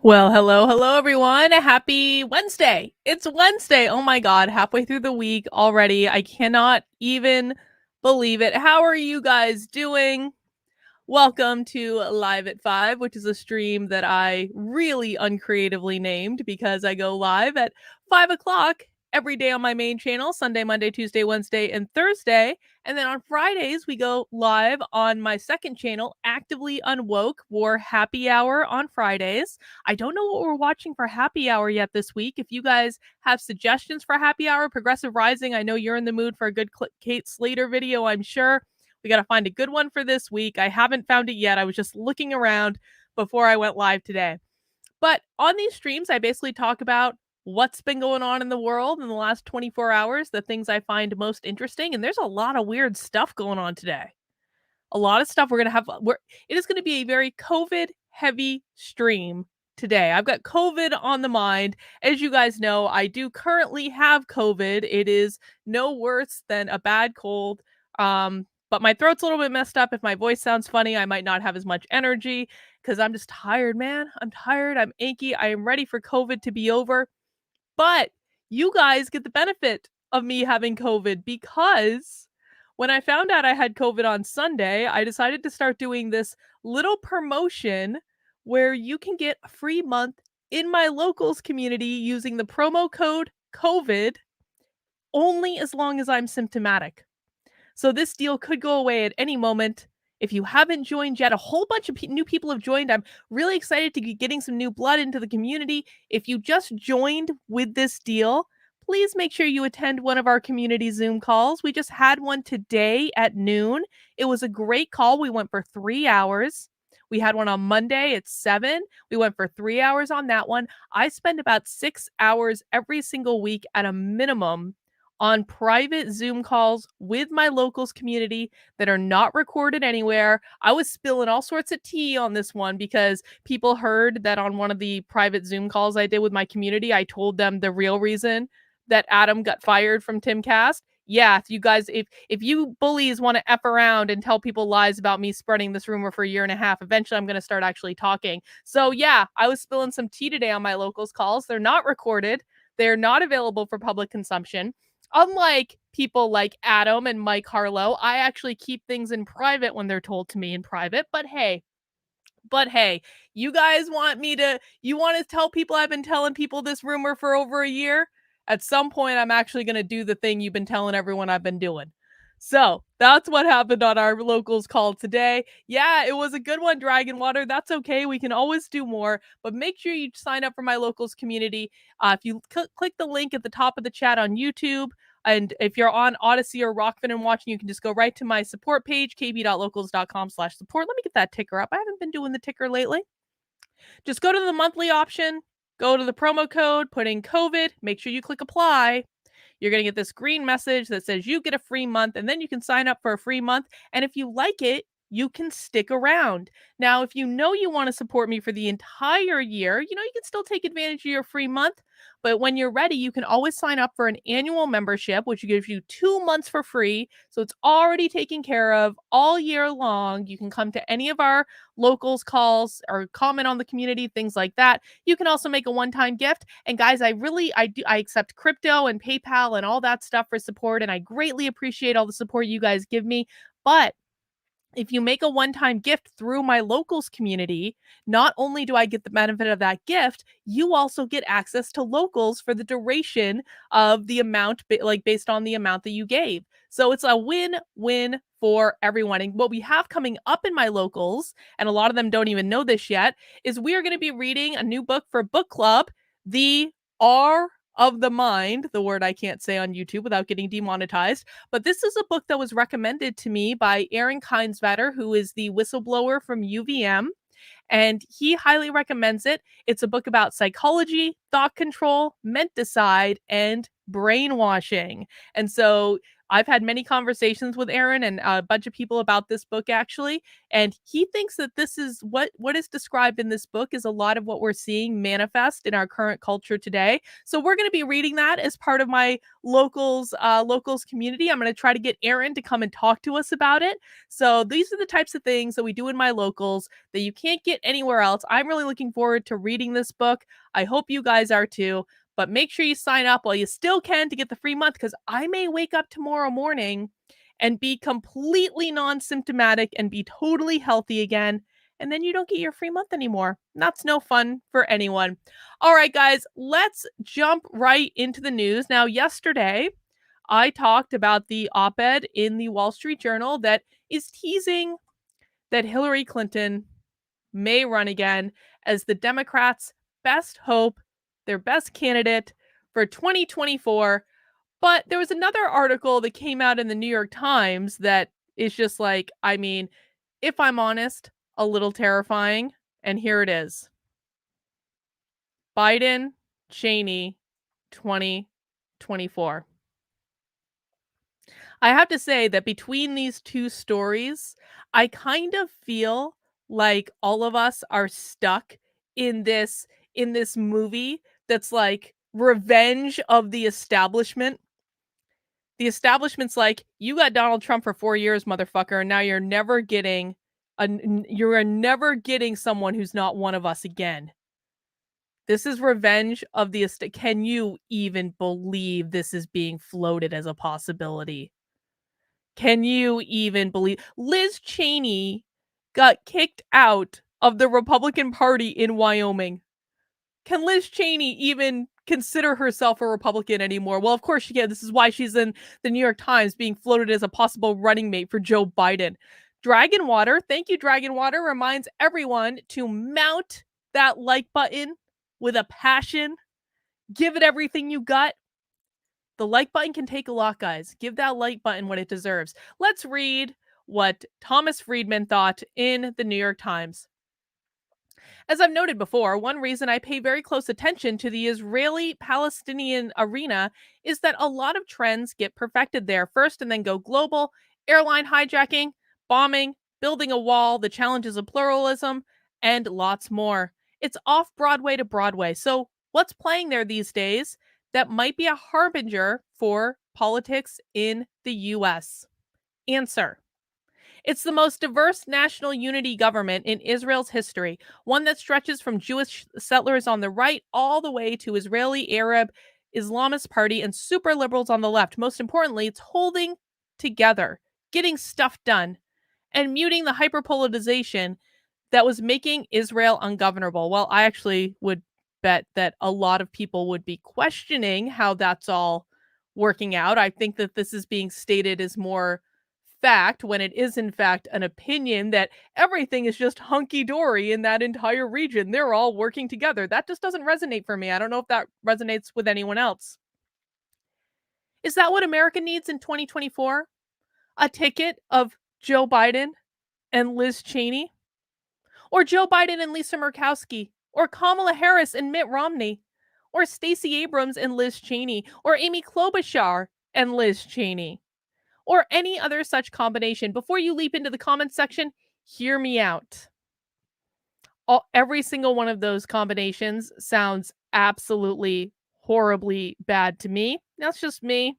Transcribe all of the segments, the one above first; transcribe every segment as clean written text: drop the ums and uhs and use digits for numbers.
Well, hello, everyone. Happy Wednesday. It's Wednesday. Oh my God, halfway through the week already. I cannot even believe it. How are you guys doing? Welcome to Live at 5, which is a stream that I really uncreatively named because I go live at 5 o'clock every day on my main channel Sunday, Monday, Tuesday, Wednesday, and Thursday. And then on Fridays, we go live on my second channel, Actively Unwoke, for happy hour on Fridays. I don't know what we're watching for happy hour yet this week. If you guys have suggestions for happy hour, Progressive Rising, I know you're in the mood for a good Kate Slater video, I'm sure. We got to find a good one for this week. I haven't found it yet. I was just looking around before I went live today. But on these streams, I basically talk about what's been going on in the world in the last 24 hours, the things I find most interesting. And there's a lot of weird stuff going on today. A lot of stuff we're going to have. It is going to be a very COVID heavy stream today. I've got COVID on the mind. As you guys know, I do currently have COVID. It is no worse than a bad cold. But my throat's a little bit messed up. If my voice sounds funny, I might not have as much energy because I'm just tired, man. I'm tired. I'm achy. I am ready for COVID to be over. But you guys get the benefit of me having COVID because when I found out I had COVID on Sunday, I decided to start doing this little promotion where you can get a free month in my locals community using the promo code COVID only as long as I'm symptomatic. So this deal could go away at any moment. If you haven't joined yet, a whole bunch of new people have joined. I'm really excited to be getting some new blood into the community. If you just joined with this deal, please make sure you attend one of our community Zoom calls. We just had one today at noon. It was a great call. We went for 3 hours. We had one on Monday at 7. We went for 3 hours on that one. I spend about 6 hours every single week at a minimum on private Zoom calls with my locals community that are not recorded anywhere. I was spilling all sorts of tea on this one because people heard that on one of the private Zoom calls I did with my community, I told them the real reason that Adam got fired from Timcast. Yeah, if you guys, if you bullies want to F around and tell people lies about me spreading this rumor for a year and a half, eventually I'm going to start actually talking. So yeah, I was spilling some tea today on my locals calls. They're not recorded. They're not available for public consumption. Unlike people like Adam and Mike Harlow, I actually keep things in private when they're told to me in private. But hey, you guys you want to tell people I've been telling people this rumor for over a year? At some point, I'm actually going to do the thing you've been telling everyone I've been doing. So that's what happened on our locals call today. Yeah, it was a good one, Dragon Water. That's okay. We can always do more, but make sure you sign up for my locals community. If you click the link at the top of the chat on YouTube, and if you're on Odyssey or Rockfin and watching, you can just go right to my support page, kb.locals.com/support. Let me get that ticker up. I haven't been doing the ticker lately. Just go to the monthly option, go to the promo code, put in COVID, make sure you click apply. You're going to get this green message that says you get a free month, and then you can sign up for a free month. And if you like it, you can stick around. Now, if you know you want to support me for the entire year, you can still take advantage of your free month. But when you're ready, you can always sign up for an annual membership, which gives you 2 months for free. So it's already taken care of all year long. You can come to any of our locals calls or comment on the community, things like that. You can also make a one-time gift. And guys, I accept crypto and PayPal and all that stuff for support, and I greatly appreciate all the support you guys give me. But if you make a one-time gift through my locals community, not only do I get the benefit of that gift, you also get access to locals for the duration of the amount, based on the amount that you gave. So it's a win-win for everyone. And what we have coming up in my locals, and a lot of them don't even know this yet, is we are going to be reading a new book for book club, The R of the Mind, the word I can't say on YouTube without getting demonetized. But this is a book that was recommended to me by Aaron Kinsvatter, who is the whistleblower from UVM, and he highly recommends it. It's a book about psychology, thought control, menticide, and brainwashing. And so I've had many conversations with Aaron and a bunch of people about this book actually, and he thinks that this is what is described in this book is a lot of what we're seeing manifest in our current culture today. So we're going to be reading that as part of my locals community. I'm going to try to get Aaron to come and talk to us about it. So these are the types of things that we do in my locals that you can't get anywhere else. I'm really looking forward to reading this book. I hope you guys are too. But make sure you sign up while you still can to get the free month, because I may wake up tomorrow morning and be completely non-symptomatic and be totally healthy again. And then you don't get your free month anymore. That's no fun for anyone. All right, guys, let's jump right into the news. Now, yesterday, I talked about the op-ed in the Wall Street Journal that is teasing that Hillary Clinton may run again as the Democrats' best hope, their best candidate for 2024. But there was another article that came out in the New York Times that is just like, I mean, if I'm honest, a little terrifying. And here it is: Biden, Cheney, 2024. I have to say that between these two stories, I kind of feel like all of us are stuck in this movie that's like revenge of the establishment. The establishment's like, you got Donald Trump for 4 years, motherfucker, and now you're never getting someone who's not one of us again. This is revenge of the estate. Can you even believe this is being floated as a possibility? Can you even believe Liz Cheney got kicked out of the Republican Party in Wyoming? Can Liz Cheney even consider herself a Republican anymore? Well, of course she can. This is why she's in the New York Times being floated as a possible running mate for Joe Biden. Dragon Water, thank you, Dragon Water, reminds everyone to mount that like button with a passion. Give it everything you got. The like button can take a lot, guys. Give that like button what it deserves. Let's read what Thomas Friedman thought in the New York Times. As I've noted before, one reason I pay very close attention to the Israeli-Palestinian arena is that a lot of trends get perfected there first and then go global. Airline hijacking, bombing, building a wall, the challenges of pluralism, and lots more. It's off Broadway to Broadway. So what's playing there these days that might be a harbinger for politics in the US? Answer: it's the most diverse national unity government in Israel's history, one that stretches from Jewish settlers on the right all the way to Israeli Arab Islamist party and super liberals on the left. Most importantly, it's holding together, getting stuff done, and muting the hyperpolarization that was making Israel ungovernable. Well, I actually would bet that a lot of people would be questioning how that's all working out. I think that this is being stated as more fact when it is in fact an opinion that everything is just hunky-dory in that entire region. They're all working together. That just doesn't resonate for me. I don't know if that resonates with anyone else. Is that what America needs in 2024? A ticket of Joe Biden and Liz Cheney? Or Joe Biden and Lisa Murkowski? Or Kamala Harris and Mitt Romney? Or Stacey Abrams and Liz Cheney? Or Amy Klobuchar and Liz Cheney? Or any other such combination? Before you leap into the comments section, hear me out. Every single one of those combinations sounds absolutely horribly bad to me. That's just me.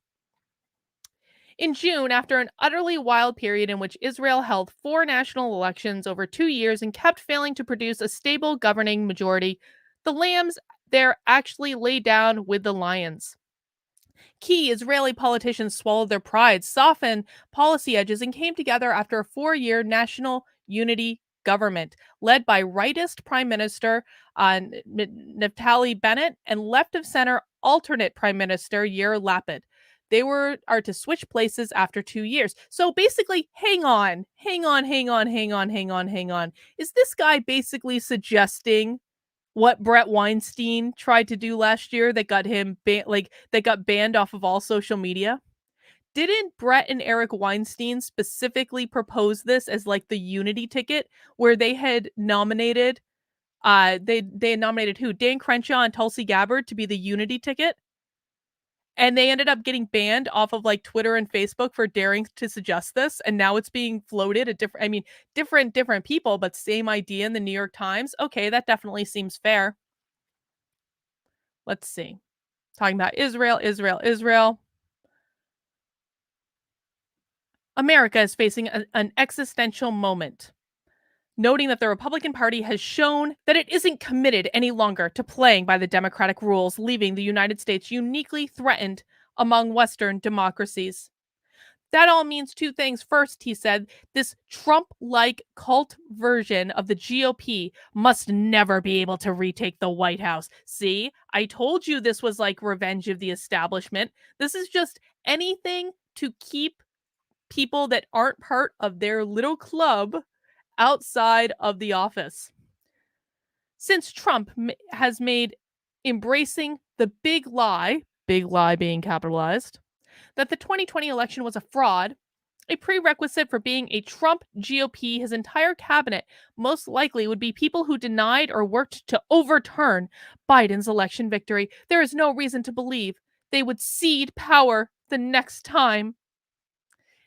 In June, after an utterly wild period in which Israel held 4 national elections over 2 years and kept failing to produce a stable governing majority, the lambs there actually lay down with the lions. Key Israeli politicians swallowed their pride, softened policy edges, and came together after a 4-year national unity government led by rightist Prime Minister Naftali Bennett and left of center alternate Prime Minister Yair Lapid. They are to switch places after 2 years. So basically, hang on. Is this guy basically suggesting what Brett Weinstein tried to do last year that got him that got banned off of all social media? Didn't Brett and Eric Weinstein specifically propose this as like the unity ticket, where they had nominated they had nominated who? Dan Crenshaw and Tulsi Gabbard to be the unity ticket? And they ended up getting banned off of like Twitter and Facebook for daring to suggest this. And now it's being floated at different, I mean, different people, but same idea in the New York Times. Okay, that definitely seems fair. Let's see. Talking about Israel. America is facing an existential moment, noting that the Republican Party has shown that it isn't committed any longer to playing by the Democratic rules, leaving the United States uniquely threatened among Western democracies. That all means two things. First, he said, this Trump like cult version of the GOP must never be able to retake the White House. See, I told you this was like revenge of the establishment. This is just anything to keep people that aren't part of their little club outside of the office. Since Trump has made embracing the big lie being capitalized, that the 2020 election was a fraud, a prerequisite for being a Trump GOP, his entire cabinet most likely would be people who denied or worked to overturn Biden's election victory. There is no reason to believe they would cede power the next time.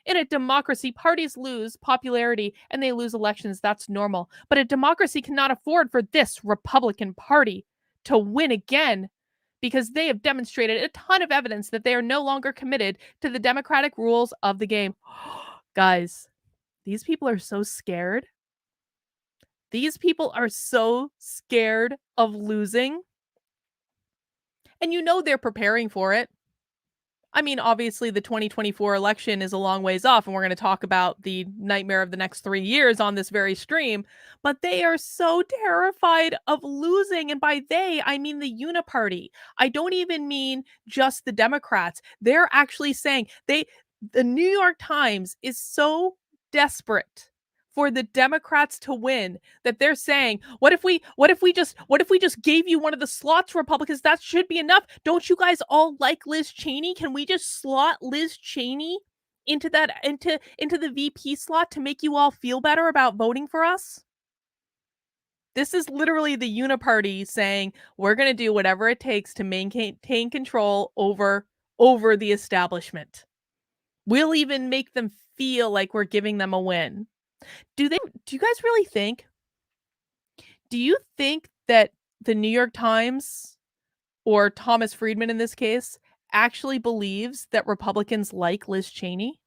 In a democracy, parties lose popularity and they lose elections. That's normal. But a democracy cannot afford for this Republican Party to win again because they have demonstrated a ton of evidence that they are no longer committed to the democratic rules of the game. Guys, these people are so scared. These people are so scared of losing. And you know they're preparing for it. I mean, obviously, the 2024 election is a long ways off, and we're going to talk about the nightmare of the next 3 years on this very stream. But they are so terrified of losing. And by they, I mean the Uniparty. I don't even mean just the Democrats. They're actually saying the New York Times is so desperate for the Democrats to win that they're saying, what if we just gave you one of the slots, Republicans? That should be enough. Don't you guys all like Liz Cheney? Can we just slot Liz Cheney into the VP slot to make you all feel better about voting for us? This is literally the Uniparty saying, we're going to do whatever it takes to maintain control over the establishment. We'll even make them feel like we're giving them a win. Do you guys really think? Do you think that the New York Times or Thomas Friedman in this case actually believes that Republicans like Liz Cheney?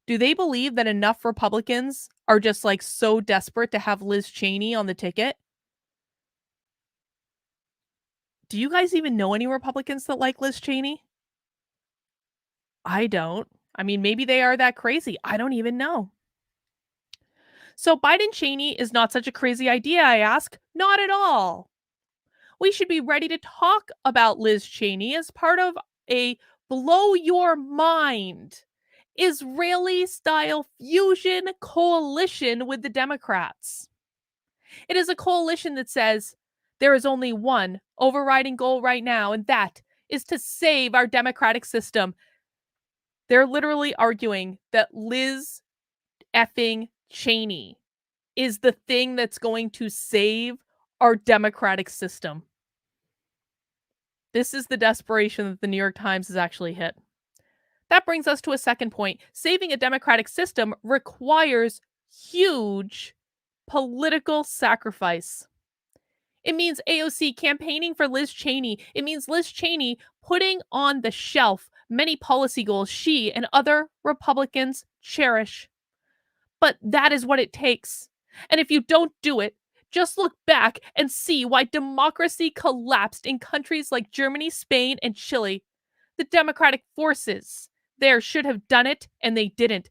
Do they believe that enough Republicans are just like so desperate to have Liz Cheney on the ticket? Do you guys even know any Republicans that like Liz Cheney? I don't. I mean, maybe they are that crazy. I don't even know. So Biden Cheney is not such a crazy idea, I ask. Not at all. We should be ready to talk about Liz Cheney as part of a blow your mind Israeli style fusion coalition with the Democrats. It is a coalition that says there is only one overriding goal right now, and that is to save our democratic system. They're literally arguing that Liz effing Cheney is the thing that's going to save our democratic system. This is the desperation that the New York Times has actually hit. That brings us to a second point. Saving a democratic system requires huge political sacrifice. It means AOC campaigning for Liz Cheney. It means Liz Cheney putting on the shelf many policy goals she and other Republicans cherish. But that is what it takes. And if you don't do it, just look back and see why democracy collapsed in countries like Germany, Spain, and Chile. The democratic forces there should have done it, and they didn't.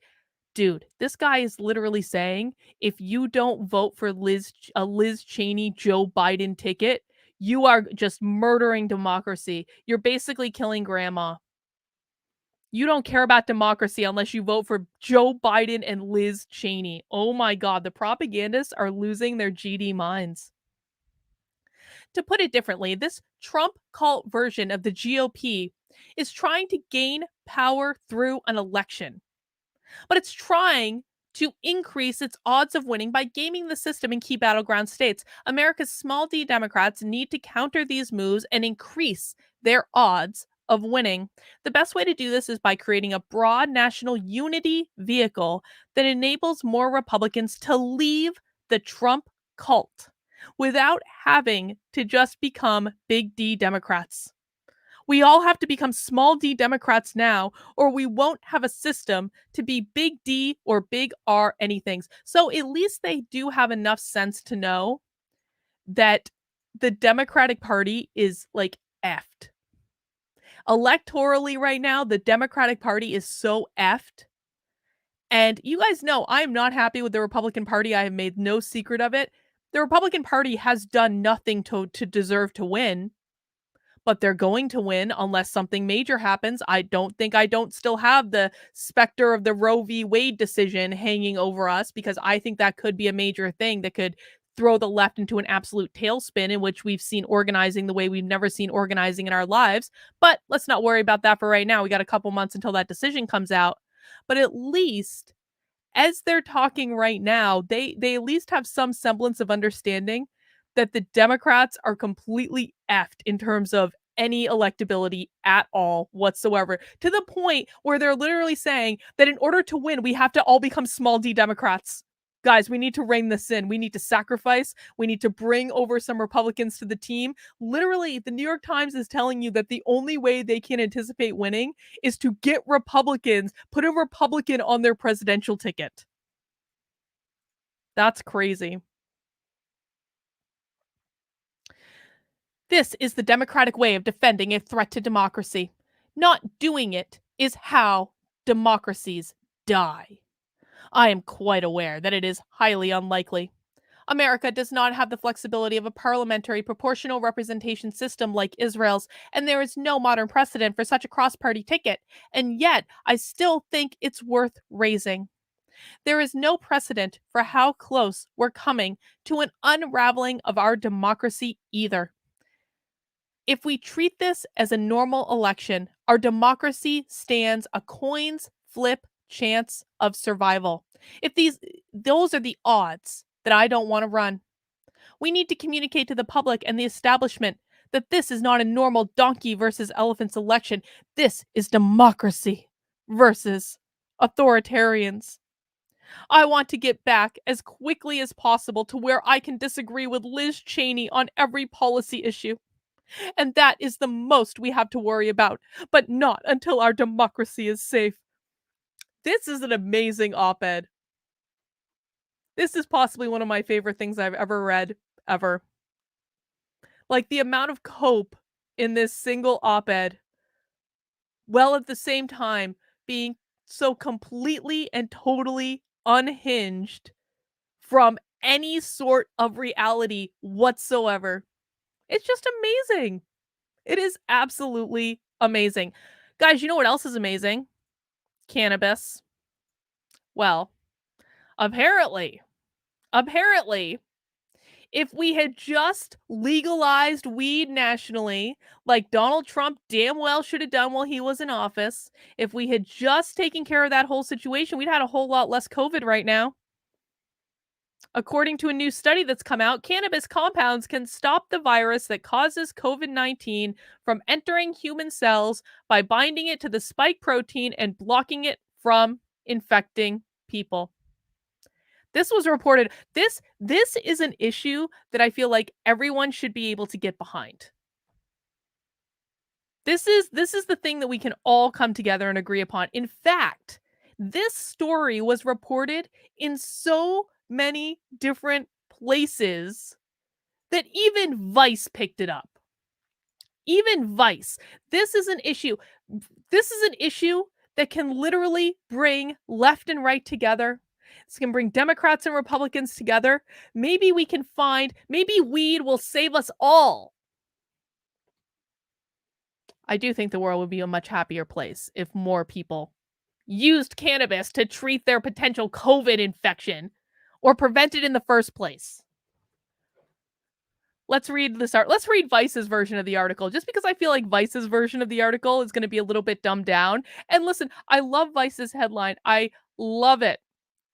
Dude, this guy is literally saying if you don't vote for a Liz Cheney Joe Biden ticket, you are just murdering democracy. You're basically killing grandma. You don't care about democracy unless you vote for Joe Biden and Liz Cheney. Oh my God, the propagandists are losing their GD minds. To put it differently, this Trump cult version of the GOP is trying to gain power through an election. But it's trying to increase its odds of winning by gaming the system in key battleground states. America's small d Democrats need to counter these moves and increase their odds of winning, the best way to do this is by creating a broad national unity vehicle that enables more Republicans to leave the Trump cult without having to just become big D Democrats. We all have to become small d Democrats now, or we won't have a system to be big D or big R anythings. So at least they do have enough sense to know that the Democratic Party is like effed. Electorally right now, the Democratic Party is so effed. And you guys know I am not happy with the Republican Party. I have made no secret of it. The Republican Party has done nothing to deserve to win, but they're going to win unless something major happens. I don't still have the specter of the Roe v. Wade decision hanging over us, because I think that could be a major thing that could throw the left into an absolute tailspin in which we've seen organizing the way we've never seen organizing in our lives. But let's not worry about that for right now. We got a couple months until that decision comes out. But at least as they're talking right now, they at least have some semblance of understanding that the Democrats are completely effed in terms of any electability at all whatsoever, to the point where they're literally saying that in order to win, we have to all become small d Democrats. Guys, we need to rein this in. We need to sacrifice. We need to bring over some Republicans to the team. Literally, the New York Times is telling you that the only way they can anticipate winning is to get Republicans, put a Republican on their presidential ticket. That's crazy. This is the Democratic way of defending a threat to democracy. Not doing it is how democracies die. I am quite aware that it is highly unlikely. America does not have the flexibility of a parliamentary proportional representation system like Israel's, and there is no modern precedent for such a cross party ticket, and yet I still think it's worth raising. There is no precedent for how close we're coming to an unraveling of our democracy either. If we treat this as a normal election, our democracy stands a coin's flip chance of survival. If those are the odds that I don't want to run. We need to communicate to the public and the establishment that this is not a normal donkey versus elephants election. This is democracy versus authoritarians. I want to get back as quickly as possible to where I can disagree with Liz Cheney on every policy issue. And that is the most we have to worry about, but not until our democracy is safe. This is an amazing op-ed. This is possibly one of my favorite things I've ever read, ever. Like, the amount of cope in this single op-ed, while at the same time being so completely and totally unhinged from any sort of reality whatsoever. It's just amazing. It is absolutely amazing. Guys, you know what else is amazing? Cannabis. Well, apparently, if we had just legalized weed nationally, like Donald Trump damn well should have done while he was in office, if we had just taken care of that whole situation, we'd had a whole lot less COVID right now. According to a new study that's come out, cannabis compounds can stop the virus that causes COVID-19 from entering human cells by binding it to the spike protein and blocking it from infecting people. This was reported. This is an issue that I feel like everyone should be able to get behind. This is the thing that we can all come together and agree upon. In fact, this story was reported in so many different places that even Vice picked it up. Even Vice. This is an issue. This is an issue that can literally bring left and right together. This can bring Democrats and Republicans together. Maybe weed will save us all. I do think the world would be a much happier place if more people used cannabis to treat their potential COVID infection or prevent it in the first place. Let's read this Let's read Vice's version of the article, just because I feel like Vice's version of the article is going to be a little bit dumbed down. And listen, I love Vice's headline. I love it.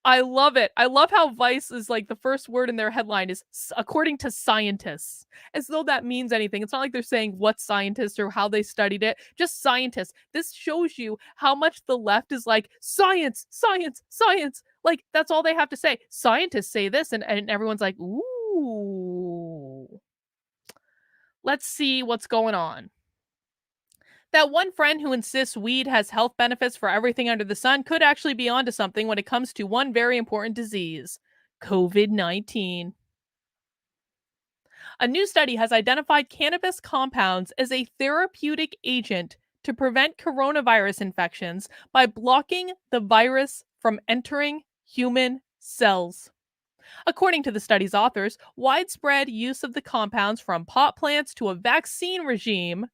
I love it. I love how Vice is like the first word in their headline is according to scientists, as though that means anything. It's not like they're saying what scientists or how they studied it, just scientists. This shows you how much the left is like science, science, science. Like that's all they have to say. Scientists say this, and everyone's like, ooh, let's see what's going on. That one friend who insists weed has health benefits for everything under the sun could actually be onto something when it comes to one very important disease: COVID-19. A new study has identified cannabis compounds as a therapeutic agent to prevent coronavirus infections by blocking the virus from entering human cells. According to the study's authors, widespread use of the compounds from pot plants to a vaccine regime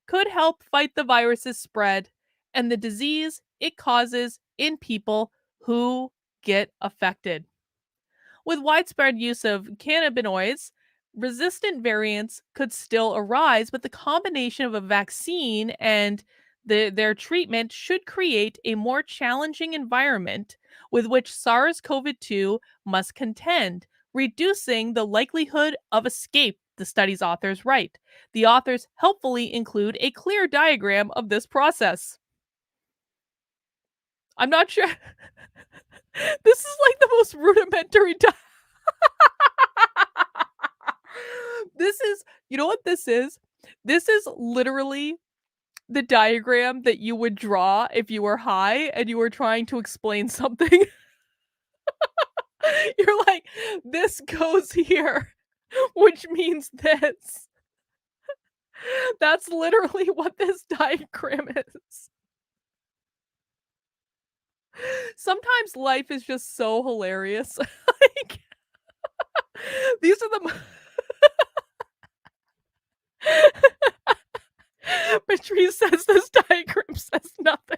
could help fight the virus's spread and the disease it causes in people who get affected. With widespread use of cannabinoids, resistant variants could still arise, but the combination of a vaccine and their treatment should create a more challenging environment with which SARS CoV 2 must contend, reducing the likelihood of escape, the study's authors write. The authors helpfully include a clear diagram of this process. I'm not sure. This is like the most rudimentary. This is, you know what this is? This is literally the diagram that you would draw if you were high and you were trying to explain something. You're like, this goes here, which means this. That's literally what this diagram is. Sometimes life is just so hilarious. Like, these are the. Patrice says this diagram says nothing.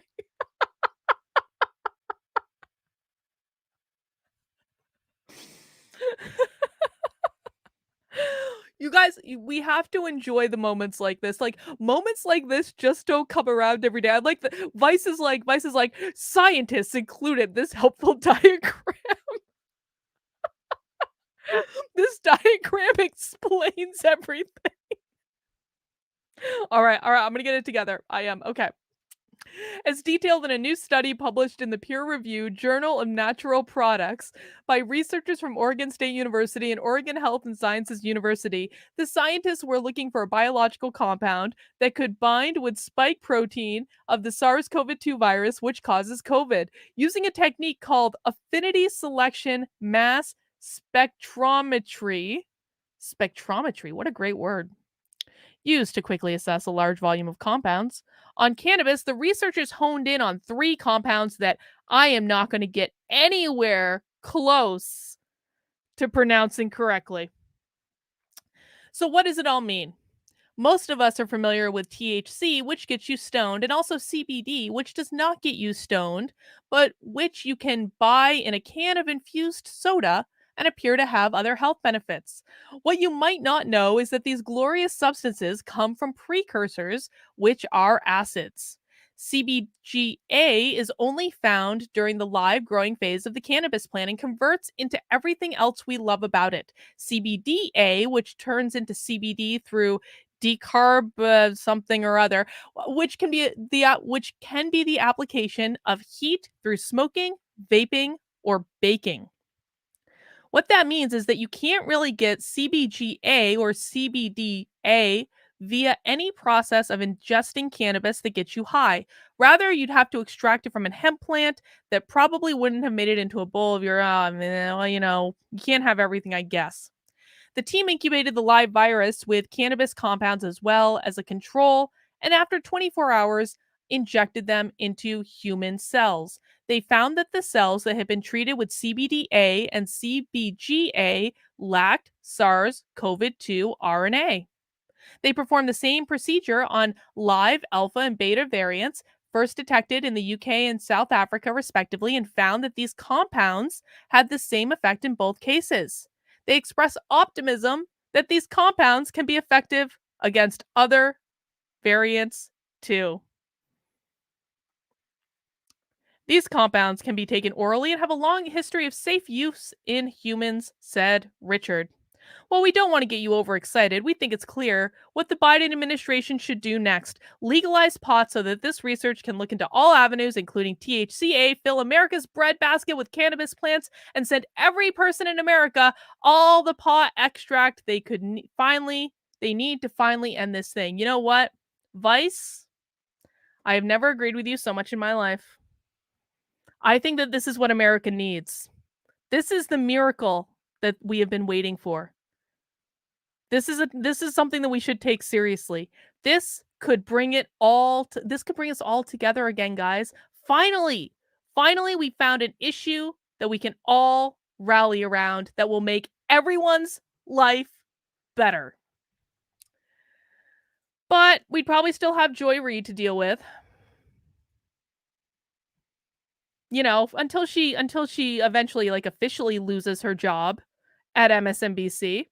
You guys, we have to enjoy the moments like this. Like moments like this just don't come around every day. I like the Vice is like scientists included this helpful diagram. This diagram explains everything. All right, I'm gonna get it together. I am okay. As detailed in a new study published in the peer-reviewed Journal of Natural Products by researchers from Oregon State University and Oregon Health and Sciences University, the scientists were looking for a biological compound that could bind with spike protein of the SARS-CoV-2 virus, which causes COVID, using a technique called affinity selection mass spectrometry. Spectrometry, what a great word. Used to quickly assess a large volume of compounds. On cannabis, the researchers honed in on three compounds that I am not going to get anywhere close to pronouncing correctly. So, what does it all mean? Most of us are familiar with THC, which gets you stoned, and also CBD, which does not get you stoned, but which you can buy in a can of infused soda and appear to have other health benefits. What you might not know is that these glorious substances come from precursors, which are acids. CBGA is only found during the live growing phase of the cannabis plant and converts into everything else we love about it. CBDA, which turns into CBD through decarb something or other, which can be the application of heat through smoking, vaping, or baking. What that means is that you can't really get CBGA or CBDA via any process of ingesting cannabis that gets you high. Rather, you'd have to extract it from a hemp plant that probably wouldn't have made it into a bowl of your, well, you can't have everything, I guess. The team incubated the live virus with cannabis compounds as well as a control, and after 24 hours, injected them into human cells. They found that the cells that had been treated with CBDA and CBGA lacked SARS CoV 2 RNA. They performed the same procedure on live alpha and beta variants, first detected in the UK and South Africa, respectively, and found that these compounds had the same effect in both cases. They express optimism that these compounds can be effective against other variants too. These compounds can be taken orally and have a long history of safe use in humans, said Richard. While we don't want to get you overexcited, we think it's clear what the Biden administration should do next. Legalize pot so that this research can look into all avenues, including THCA, fill America's breadbasket with cannabis plants, and send every person in America all the pot extract they could they need to finally end this thing. You know what? Vice, I have never agreed with you so much in my life. I think that this is what America needs. This is the miracle that we have been waiting for. This is something that we should take seriously. This could bring us all together again, guys. Finally, we found an issue that we can all rally around that will make everyone's life better. But we'd probably still have Joy Reid to deal with. You know, until she eventually officially loses her job at MSNBC.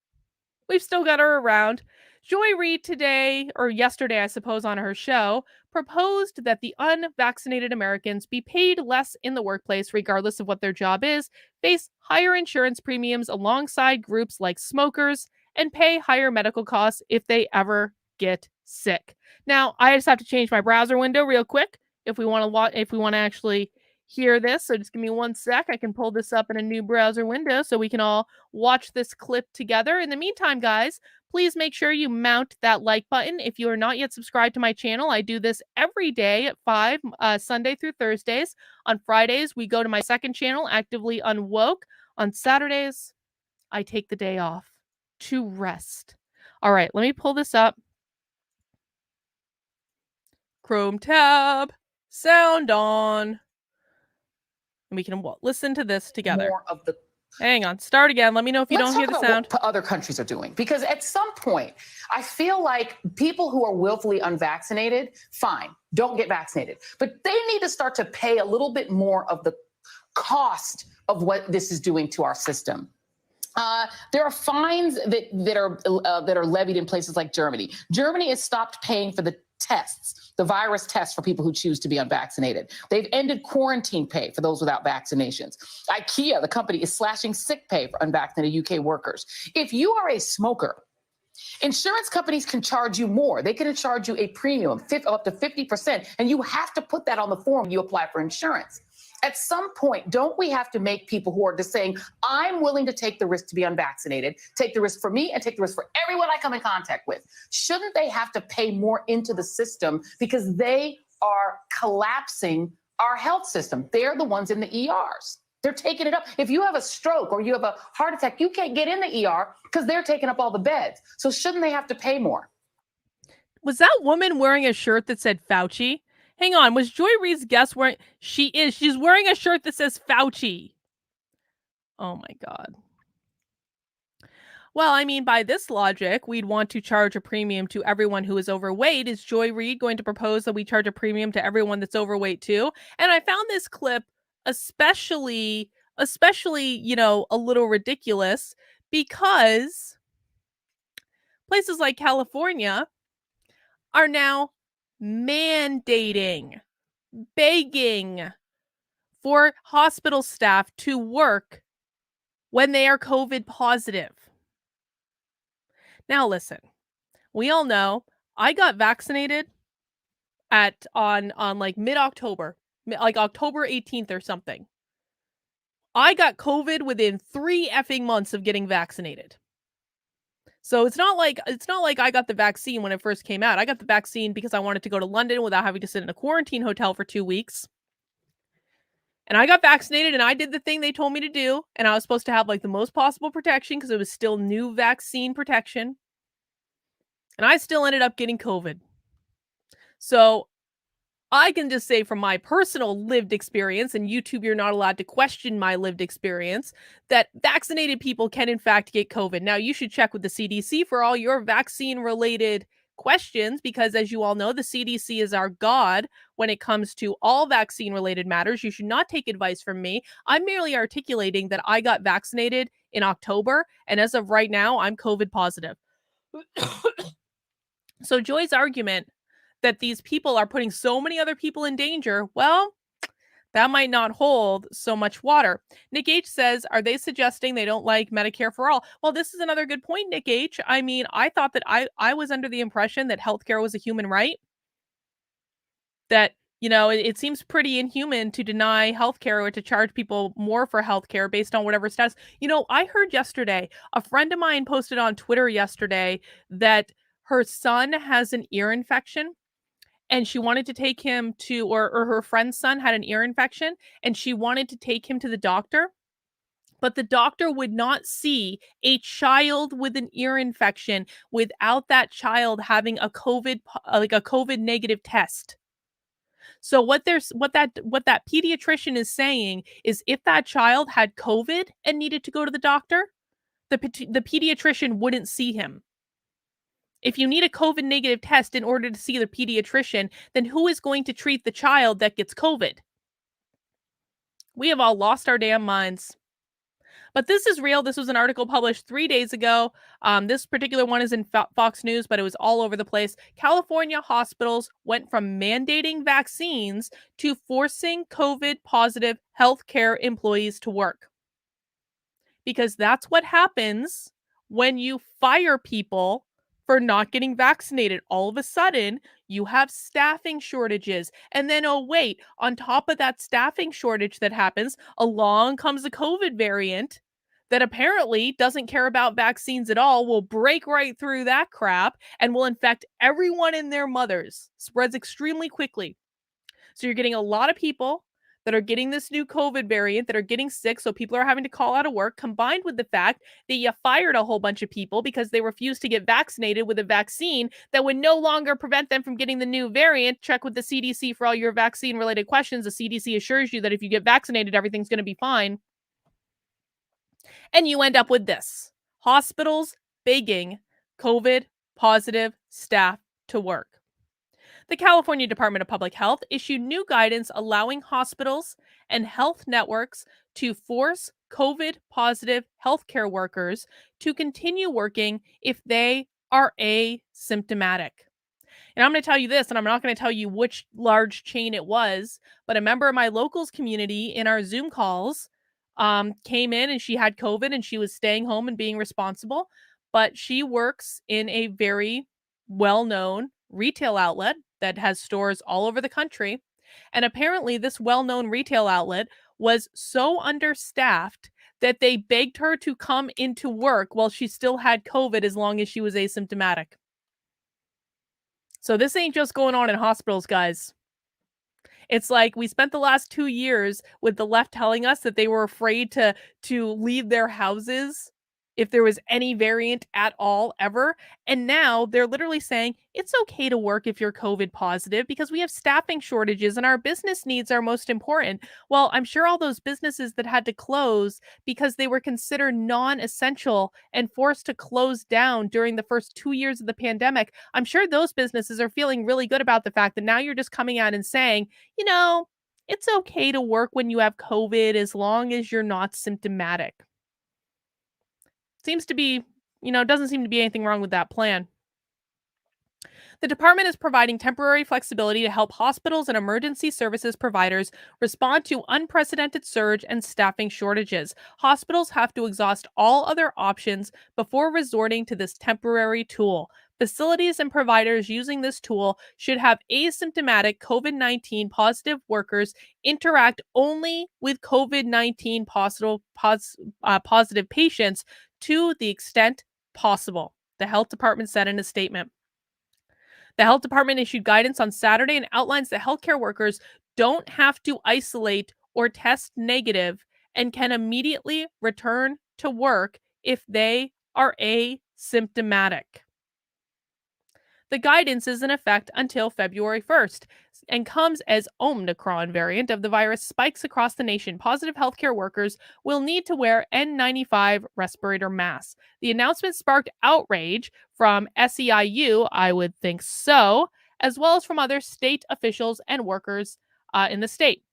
We've still got her around. Joy Reid today, or yesterday, I suppose, on her show, proposed that the unvaccinated Americans be paid less in the workplace, regardless of what their job is, face higher insurance premiums alongside groups like smokers, and pay higher medical costs if they ever get sick. Now, I just have to change my browser window real quick if we want to actually hear this. So just give me 1 sec. I can pull this up in a new browser window so we can all watch this clip together. In the meantime, guys, please make sure you mount that like button. If you are not yet subscribed to my channel, I do this every day at 5, Sunday through Thursdays. On Fridays, we go to my second channel, Actively Unwoke. On Saturdays, I take the day off to rest. All right, let me pull this up. Chrome tab, sound on. And we can listen to this together. More of the Hang on, start again. Let me know if you don't hear the sound. What other countries are doing, because at some point, I feel like people who are willfully unvaccinated, fine, don't get vaccinated, but they need to start to pay a little bit more of the cost of what this is doing to our system. There are fines that are levied in places like Germany. Germany has stopped paying for the tests, the virus tests for people who choose to be unvaccinated. They've ended quarantine pay for those without vaccinations. IKEA, the company, is slashing sick pay for unvaccinated UK workers. If you are a smoker, insurance companies can charge you more. They can charge you a premium up to 50%, and you have to put that on the form you apply for insurance. At some point, don't we have to make people who are just saying, I'm willing to take the risk to be unvaccinated, take the risk for me and take the risk for everyone I come in contact with? Shouldn't they have to pay more into the system because they are collapsing our health system? They're the ones in the ERs. They're taking it up. If you have a stroke or you have a heart attack, you can't get in the ER because they're taking up all the beds. So shouldn't they have to pay more? Was that woman wearing a shirt that said Fauci? Hang on, was Joy Reid's guest wearing... She's wearing a shirt that says Fauci. Oh my God. Well, I mean, by this logic, we'd want to charge a premium to everyone who is overweight. Is Joy Reid going to propose that we charge a premium to everyone that's overweight too? And I found this clip especially, you know, a little ridiculous because places like California are now mandating, begging for hospital staff to work when they are COVID positive. Now listen, we all know I got vaccinated on like mid-October, like October 18th or something. I got COVID within 3 effing months of getting vaccinated. So it's not like I got the vaccine when it first came out. I got the vaccine because I wanted to go to London without having to sit in a quarantine hotel for 2 weeks. And I got vaccinated and I did the thing they told me to do. And I was supposed to have like the most possible protection because it was still new vaccine protection. And I still ended up getting COVID. So I can just say from my personal lived experience, and YouTube, you're not allowed to question my lived experience, that vaccinated people can in fact get COVID. Now, you should check with the CDC for all your vaccine-related questions, because as you all know, the CDC is our god when it comes to all vaccine-related matters. You should not take advice from me. I'm merely articulating that I got vaccinated in October, and as of right now, I'm COVID positive. So Joy's argument that these people are putting so many other people in danger, well, That might not hold so much water. Nick H says, are they suggesting they don't like Medicare for all? Well, this is another good point, Nick H. I mean, I thought that I was under the impression that healthcare was a human right. That, it seems pretty inhuman to deny healthcare or to charge people more for healthcare based on whatever status. I heard yesterday, a friend of mine posted on Twitter yesterday that her son has an ear infection and she wanted to take him to, or her friend's son had an ear infection and she wanted to take him to the doctor, but the doctor would not see a child with an ear infection without that child having a COVID negative test. So what that pediatrician is saying is if that child had COVID and needed to go to the doctor, the pediatrician wouldn't see him. If you need a COVID negative test in order to see the pediatrician, then who is going to treat the child that gets COVID? We have all lost our damn minds. But this is real. This was an article published 3 days ago. This particular one is in Fox News, but it was all over the place. California hospitals went from mandating vaccines to forcing COVID positive healthcare employees to work. Because that's what happens when you fire people for not getting vaccinated. All of a sudden, you have staffing shortages. And then, oh, wait, on top of that staffing shortage that happens, along comes a COVID variant that apparently doesn't care about vaccines at all, will break right through that crap and will infect everyone and their mothers. Spreads extremely quickly. So you're getting a lot of people that are getting this new COVID variant that are getting sick. So people are having to call out of work, combined with the fact that you fired a whole bunch of people because they refused to get vaccinated with a vaccine that would no longer prevent them from getting the new variant. Check with the CDC for all your vaccine related questions. The CDC assures you that if you get vaccinated, everything's going to be fine. And you end up with this: hospitals begging COVID positive staff to work. The California Department of Public Health issued new guidance allowing hospitals and health networks to force COVID positive healthcare workers to continue working if they are asymptomatic. And I'm going to tell you this, and I'm not going to tell you which large chain it was, but a member of my locals community in our Zoom calls came in and she had COVID and she was staying home and being responsible. But she works in a very well-known retail outlet that has stores all over the country. And apparently this well-known retail outlet was so understaffed that they begged her to come into work while she still had COVID as long as she was asymptomatic. So this ain't just going on in hospitals, guys. It's like we spent the last 2 years with the left telling us that they were afraid to leave their houses if there was any variant at all ever. And now they're literally saying it's okay to work if you're COVID positive because we have staffing shortages and our business needs are most important. Well, I'm sure all those businesses that had to close because they were considered non-essential and forced to close down during the first 2 years of the pandemic, I'm sure those businesses are feeling really good about the fact that now you're just coming out and saying, it's okay to work when you have COVID as long as you're not symptomatic. Seems to be, doesn't seem to be anything wrong with that plan. The department is providing temporary flexibility to help hospitals and emergency services providers respond to unprecedented surge and staffing shortages. Hospitals have to exhaust all other options before resorting to this temporary tool. Facilities and providers using this tool should have asymptomatic COVID-19 positive workers interact only with COVID-19 positive patients to the extent possible, the health department said in a statement. The health department issued guidance on Saturday and outlines that healthcare workers don't have to isolate or test negative and can immediately return to work if they are asymptomatic. The guidance is in effect until February 1st and comes as Omicron variant of the virus spikes across the nation. Positive healthcare workers will need to wear N95 respirator masks. The announcement sparked outrage from SEIU, I would think so, as well as from other state officials and workers in the state.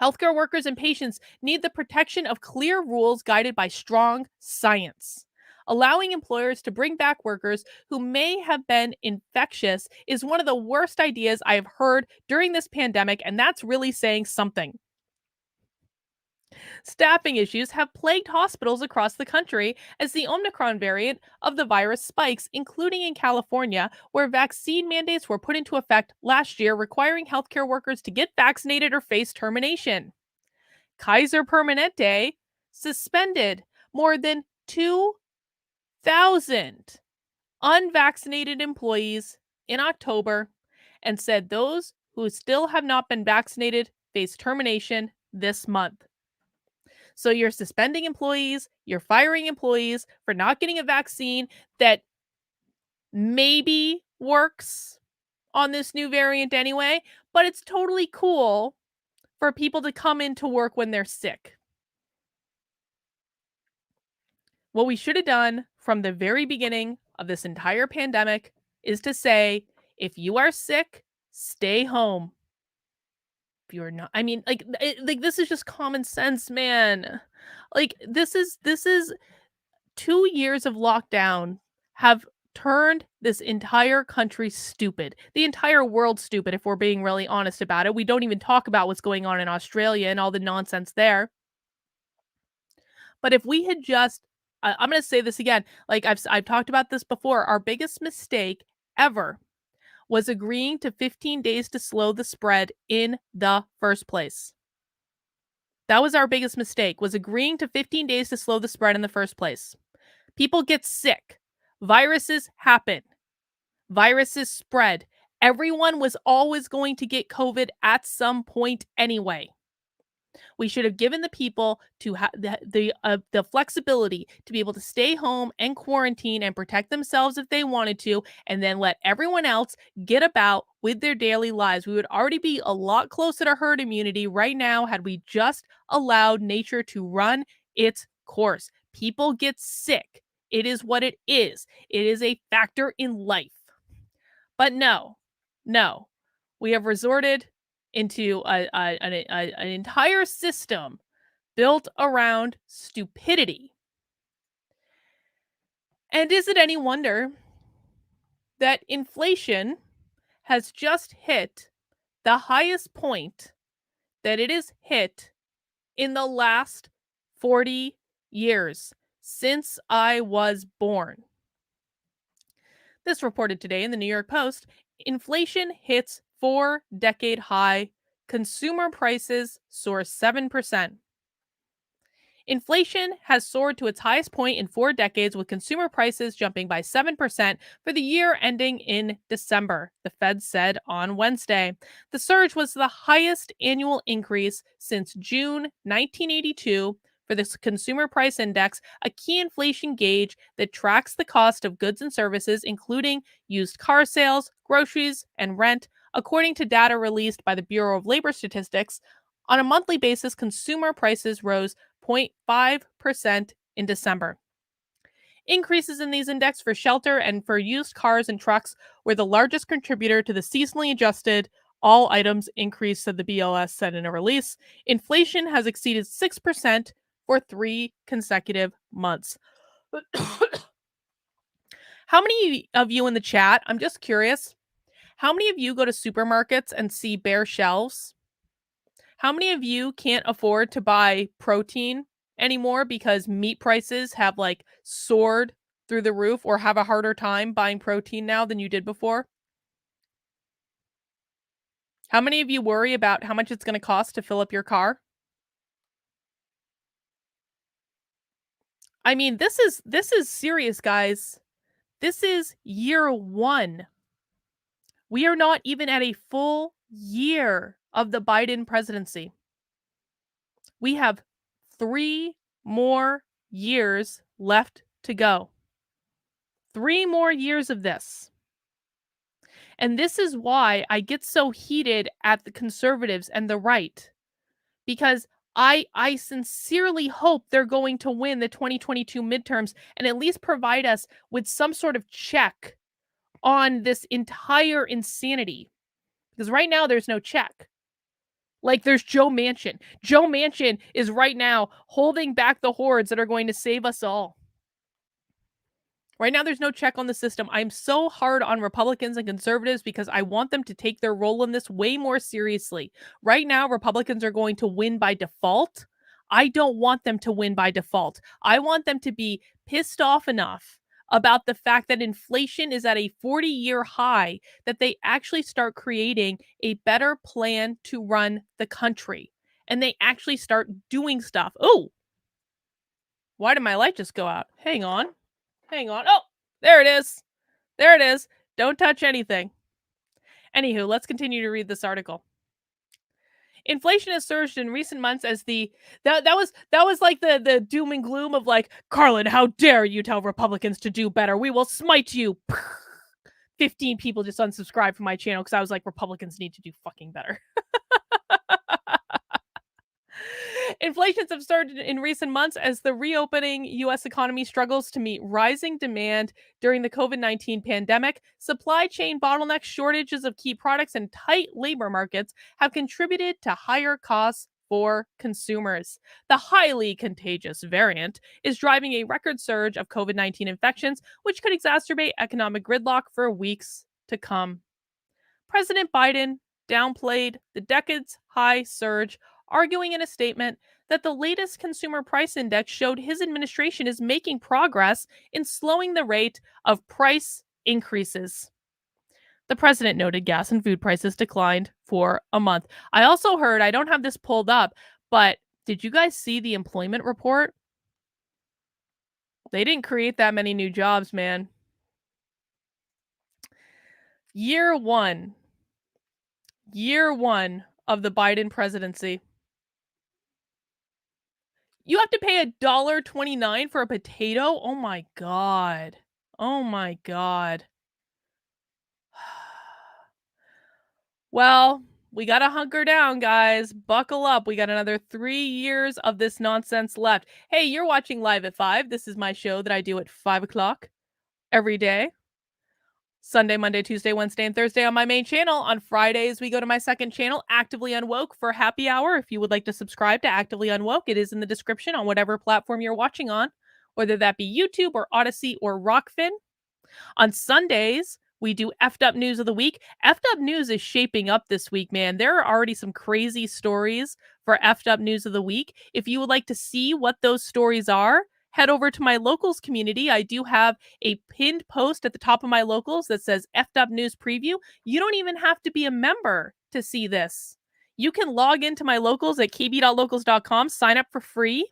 Healthcare workers and patients need the protection of clear rules guided by strong science. Allowing employers to bring back workers who may have been infectious is one of the worst ideas I have heard during this pandemic, and that's really saying something. Staffing issues have plagued hospitals across the country as the Omicron variant of the virus spikes, including in California, where vaccine mandates were put into effect last year, requiring healthcare workers to get vaccinated or face termination. Kaiser Permanente suspended more than 2,000 unvaccinated employees in October and said those who still have not been vaccinated face termination this month. So you're suspending employees, you're firing employees for not getting a vaccine that maybe works on this new variant anyway, but it's totally cool for people to come into work when they're sick. What we should have done from the very beginning of this entire pandemic is to say, if you are sick, stay home. If you're not, I mean, like this is just common sense, man. Like this is 2 years of lockdown have turned this entire country stupid. The entire world stupid, if we're being really honest about it. We don't even talk about what's going on in Australia and all the nonsense there. But if we had just, I'm going to say this again, like I've talked about this before, our biggest mistake ever was agreeing to 15 days to slow the spread in the first place. That was our biggest mistake, was agreeing to 15 days to slow the spread in the first place. People get sick. Viruses happen. Viruses spread. Everyone was always going to get COVID at some point anyway. We should have given the people to the flexibility to be able to stay home and quarantine and protect themselves if they wanted to, and then let everyone else get about with their daily lives. We would already be a lot closer to herd immunity right now had we just allowed nature to run its course. People get sick. It is what it is. It is a factor in life. But no, we have resorted into an entire system built around stupidity. And is it any wonder that inflation has just hit the highest point that it has hit in the last 40 years since I was born? This reported today in the New York Post. Inflation hits 4-decade high. Consumer prices soar 7%. Inflation has soared to its highest point in 4 decades, with consumer prices jumping by 7% for the year ending in December, the Fed said on Wednesday. The surge was the highest annual increase since June 1982 for the Consumer Price Index, a key inflation gauge that tracks the cost of goods and services, including used car sales, groceries, and rent, according to data released by the Bureau of Labor Statistics. On a monthly basis, consumer prices rose 0.5% in December. Increases in these index for shelter and for used cars and trucks were the largest contributor to the seasonally adjusted all items increase, said the BLS said in a release. Inflation has exceeded 6% for 3 consecutive months. How many of you in the chat, I'm just curious, how many of you go to supermarkets and see bare shelves? How many of you can't afford to buy protein anymore because meat prices have like soared through the roof, or have a harder time buying protein now than you did before? How many of you worry about how much it's going to cost to fill up your car? I mean, this is serious, guys. This is year 1. We are not even at a full year of the Biden presidency. We have 3 more years left to go. 3 more years of this. And this is why I get so heated at the conservatives and the right, because I sincerely hope they're going to win the 2022 midterms and at least provide us with some sort of check on this entire insanity. Because right now there's no check. Like, there's Joe Manchin. Joe Manchin is right now holding back the hordes that are going to save us all. Right now, there's no check on the system. I'm so hard on Republicans and conservatives because I want them to take their role in this way more seriously. Right now, Republicans are going to win by default. I don't want them to win by default. I want them to be pissed off enough about the fact that inflation is at a 40-year high that they actually start creating a better plan to run the country. And they actually start doing stuff. Oh, why did my light just go out? Hang on. Hang on. Oh, there it is. There it is. Don't touch anything. Anywho, let's continue to read this article. Inflation has surged in recent months as that was like the doom and gloom of like, Carlin, how dare you tell Republicans to do better? We will smite you. 15 people just unsubscribed from my channel because I was like, Republicans need to do fucking better. Inflations have surged in recent months as the reopening U.S. economy struggles to meet rising demand during the COVID-19 pandemic. Supply chain bottlenecks, shortages of key products, and tight labor markets have contributed to higher costs for consumers. The highly contagious variant is driving a record surge of COVID-19 infections, which could exacerbate economic gridlock for weeks to come. President Biden downplayed the decades-high surge, arguing in a statement that the latest consumer price index showed his administration is making progress in slowing the rate of price increases. The president noted gas and food prices declined for a month. I also heard, I don't have this pulled up, but did you guys see the employment report? They didn't create that many new jobs, man. Year one of the Biden presidency. You have to pay $1.29 for a potato? Oh my God. Oh my God. Well, we got to hunker down, guys. Buckle up. We got another 3 years of this nonsense left. Hey, you're watching Live at 5. This is my show that I do at 5 o'clock every day. Sunday, Monday, Tuesday, Wednesday, and Thursday on my main channel. On Fridays, we go to my second channel, Actively Unwoke, for happy hour. If you would like to subscribe to Actively Unwoke, it is in the description on whatever platform you're watching on, whether that be YouTube or Odyssey or Rockfin. On Sundays, we do F'd Up News of the Week. F'd Up News is shaping up this week, man. There are already some crazy stories for F'd Up News of the Week. If you would like to see what those stories are, head over to my locals community. I do have a pinned post at the top of my locals that says F'd Up News Preview. You don't even have to be a member to see this. You can log into my locals at kb.locals.com, sign up for free.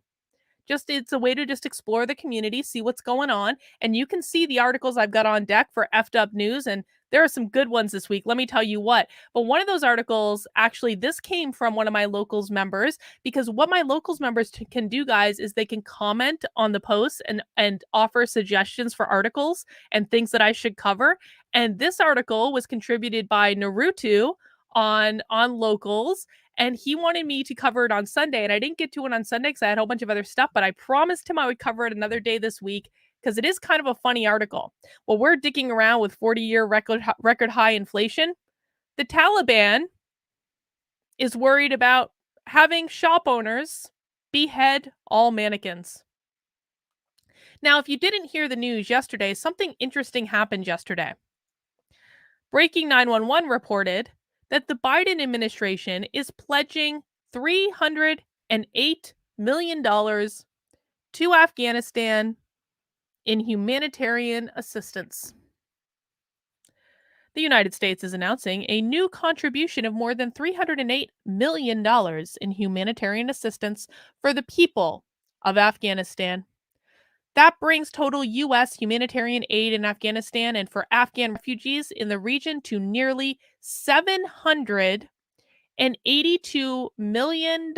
It's a way to just explore the community, see what's going on, and you can see the articles I've got on deck for F'd Up News, and there are some good ones this week, let me tell you what. But one of those articles, actually, this came from one of my locals members, because what my locals members can do, guys, is they can comment on the posts and offer suggestions for articles and things that I should cover. And this article was contributed by Naruto on locals, and he wanted me to cover it on Sunday, and I didn't get to it on Sunday because I had a whole bunch of other stuff, but I promised him I would cover it another day this week because it is kind of a funny article. Well, we're digging around with 40-year record high inflation. The Taliban is worried about having shop owners behead all mannequins. Now, if you didn't hear the news yesterday, something interesting happened yesterday. Breaking 911 reported that the Biden administration is pledging $308 million to Afghanistan in humanitarian assistance. The United States is announcing a new contribution of more than $308 million in humanitarian assistance for the people of Afghanistan. That brings total U.S. humanitarian aid in Afghanistan and for Afghan refugees in the region to nearly $782 million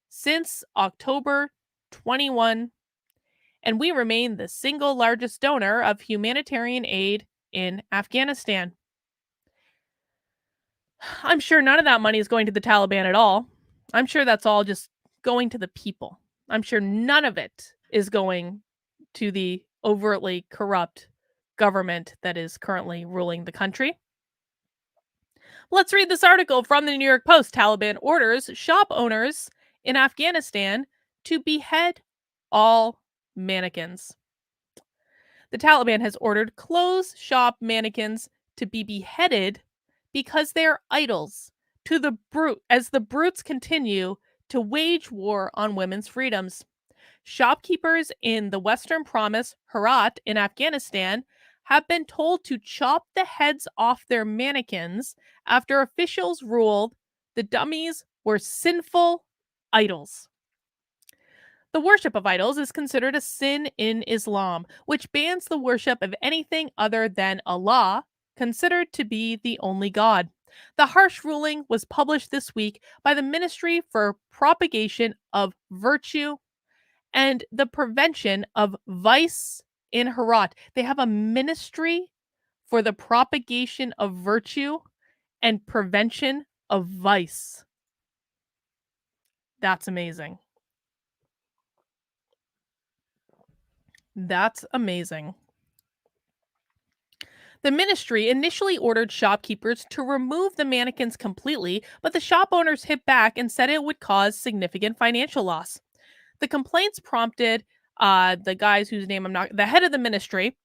since October 21, and we remain the single largest donor of humanitarian aid in Afghanistan. I'm sure none of that money is going to the Taliban at all. I'm sure that's all just going to the people. I'm sure none of it is going to the overtly corrupt government that is currently ruling the country. Let's read this article from the New York Post. Taliban orders shop owners in Afghanistan to behead all mannequins. The Taliban has ordered clothes shop mannequins to be beheaded because they are idols to the brute, as the brutes continue to wage war on women's freedoms. Shopkeepers in the Western Province, Herat, in Afghanistan, have been told to chop the heads off their mannequins after officials ruled the dummies were sinful idols. The worship of idols is considered a sin in Islam, which bans the worship of anything other than Allah, considered to be the only God. The harsh ruling was published this week by the Ministry for Propagation of Virtue and the Prevention of Vice in Herat. They have a ministry for the propagation of virtue and prevention of vice. That's amazing. That's amazing. The ministry initially ordered shopkeepers to remove the mannequins completely, but the shop owners hit back and said it would cause significant financial loss. The complaints prompted the guys whose name I'm not, the head of the ministry,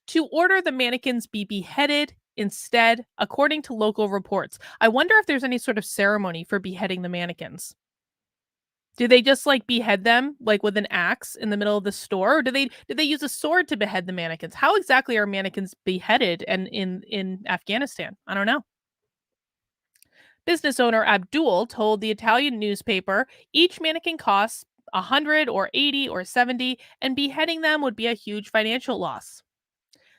to order the mannequins be beheaded instead, according to local reports. I wonder if there's any sort of ceremony for beheading the mannequins. Do they just like behead them like with an axe in the middle of the store? Or do they use a sword to behead the mannequins? How exactly are mannequins beheaded and in Afghanistan? I don't know. Business owner Abdul told the Italian newspaper each mannequin costs 100 or 80 or 70, and beheading them would be a huge financial loss.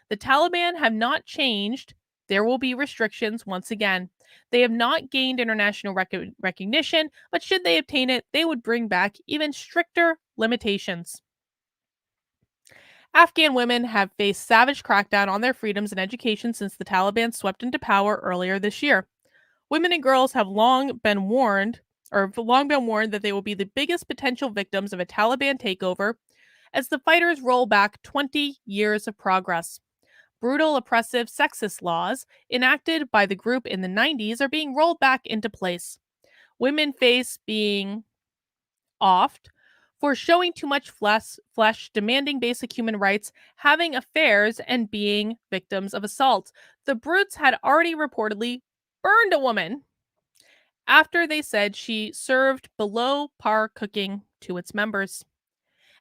The Taliban have not changed. There will be restrictions once again. They have not gained international recognition, but should they obtain it, they would bring back even stricter limitations. Afghan women have faced savage crackdown on their freedoms and education since the Taliban swept into power earlier this year. Women and girls have long been warned that they will be the biggest potential victims of a Taliban takeover as the fighters roll back 20 years of progress. Brutal, oppressive, sexist laws enacted by the group in the 90s are being rolled back into place. Women face being offed for showing too much flesh, demanding basic human rights, having affairs, and being victims of assault. The brutes had already reportedly burned a woman after they said she served below par cooking to its members.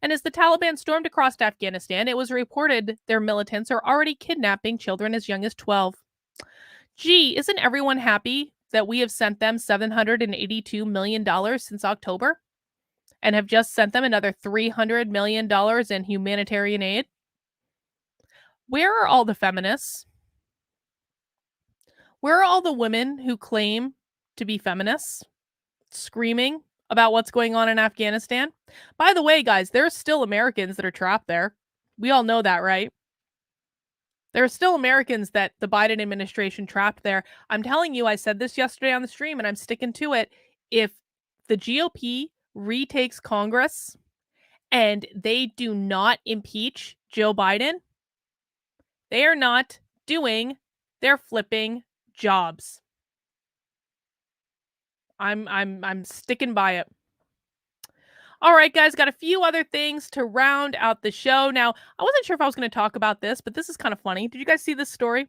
And as the Taliban stormed across Afghanistan, it was reported their militants are already kidnapping children as young as 12. Gee, isn't everyone happy that we have sent them $782 million since October and have just sent them another $300 million in humanitarian aid? Where are all the feminists? Where are all the women who claim to be feminists screaming about what's going on in Afghanistan? By the way, guys, there's still Americans that are trapped there. We all know that, right? There are still Americans that the Biden administration trapped there. I'm telling you, I said this yesterday on the stream and I'm sticking to it. If the GOP retakes Congress and they do not impeach Joe Biden, they are not doing their flipping jobs. I'm sticking by it. All right, guys, got a few other things to round out the show. Now, I wasn't sure if I was going to talk about this, but this is kind of funny. Did you guys see this story?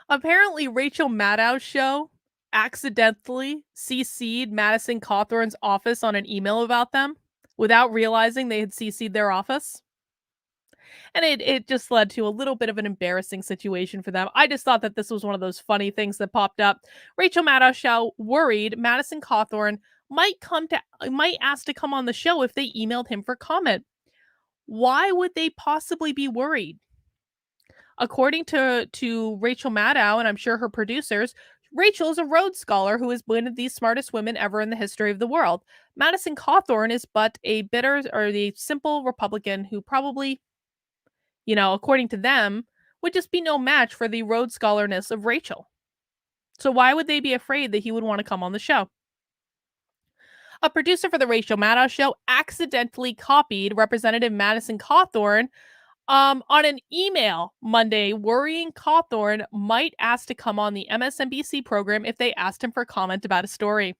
Apparently, Rachel Maddow's show accidentally CC'd Madison Cawthorn's office on an email about them without realizing they had CC'd their office. And it just led to a little bit of an embarrassing situation for them. I just thought that this was one of those funny things that popped up. Rachel Maddow's show worried Madison Cawthorn might ask to come on the show if they emailed him for comment. Why would they possibly be worried? According to Rachel Maddow, and I'm sure her producers, Rachel is a Rhodes Scholar who is one of the smartest women ever in the history of the world. Madison Cawthorn is but a bitter or the simple Republican who probably, according to them, would just be no match for the Rhodes Scholarness of Rachel. So why would they be afraid that he would want to come on the show? A producer for the Rachel Maddow show accidentally copied Representative Madison Cawthorn on an email Monday, worrying Cawthorn might ask to come on the MSNBC program if they asked him for comment about a story.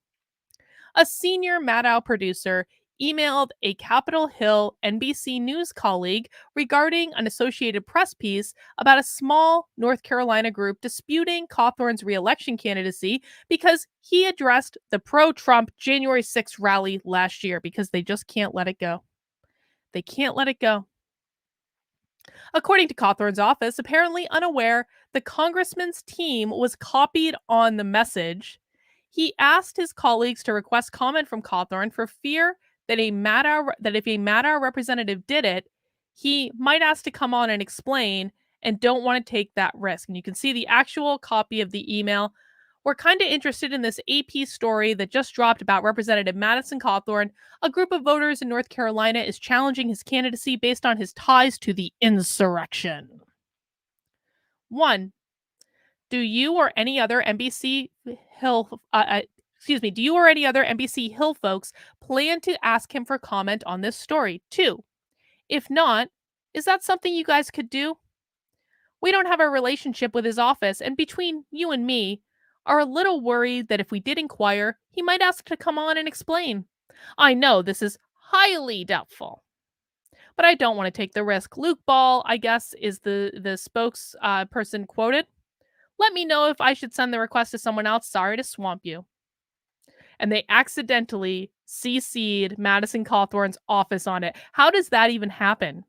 A senior Maddow producer emailed a Capitol Hill NBC News colleague regarding an Associated Press piece about a small North Carolina group disputing Cawthorn's re-election candidacy because he addressed the pro-Trump January 6th rally last year, because they just can't let it go. They can't let it go. According to Cawthorn's office, apparently unaware the congressman's team was copied on the message, he asked his colleagues to request comment from Cawthorn for fear that if a Maddow representative did it, he might ask to come on and explain, and don't want to take that risk. And you can see the actual copy of the email. We're kind of interested in this AP story that just dropped about Representative Madison Cawthorn. A group of voters in North Carolina is challenging his candidacy based on his ties to the insurrection. 1. Do you or any other NBC Hill folks plan to ask him for comment on this story? 2. If not, is that something you guys could do? We don't have a relationship with his office, and between you and me, are a little worried that if we did inquire, he might ask to come on and explain. I know this is highly doubtful, but I don't want to take the risk. Luke Ball, I guess, is the spokesperson quoted. Let me know if I should send the request to someone else. Sorry to swamp you. And they accidentally CC'd Madison Cawthorn's office on it. How does that even happen?